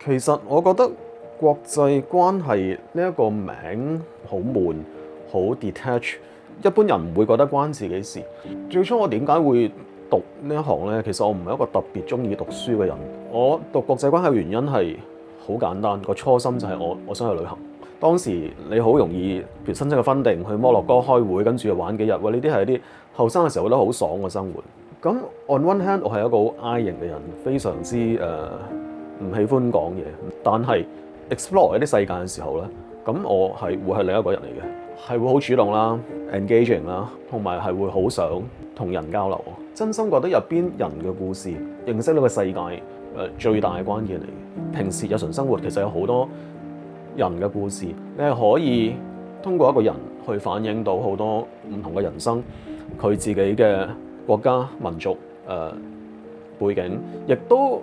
其實我覺得國際關係呢一個名好悶，好 detach， 一般人唔會覺得關自己事。最初我點解會讀呢一行呢？其實我唔係一個特別中意讀書嘅人。我讀國際關係嘅原因係好簡單，個初心就係我想去旅行。當時你好容易，譬如申請個分定去摩洛哥開會，跟住又玩幾日。呢啲係一啲後生嘅時候覺得好爽嘅生活。咁 on one hand，我係一個好 I 型嘅人，非常之唔喜歡講嘢。但係 explore 一啲世界嘅時候咧，咁我係會係另一個人嚟嘅，係會好主動啦 ，engaging 啦，同埋係會好想同人交流。真心覺得入邊人嘅故事，認識呢個世界最大嘅關鍵嚟嘅。平時日常生活其實有好多人嘅故事，你係可以通過一個人去反映到好多唔同嘅人生，佢自己嘅國家、民族、背景，亦都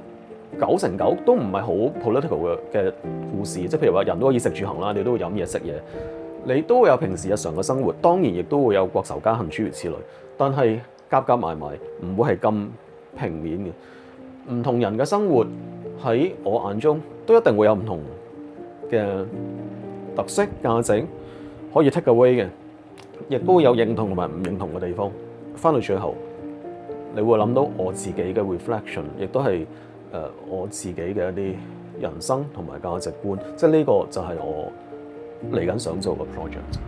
9成9都唔係好 political 嘅故事。即係譬如話人都可以食住行啦，你都會飲嘢食嘢，你都會有平時日常嘅生活，當然亦都會有國仇家恨諸如此類。但係夾埋唔會係咁平面嘅。唔同人嘅生活喺我眼中都一定會有唔同嘅特色價值可以 take away 嘅，亦都會有認同同埋唔認同嘅地方。翻到最後，你會諗到我自己嘅 reflection， 亦都係我自己嘅一啲人生同埋價值觀。即係呢個就係我嚟緊想做嘅 project。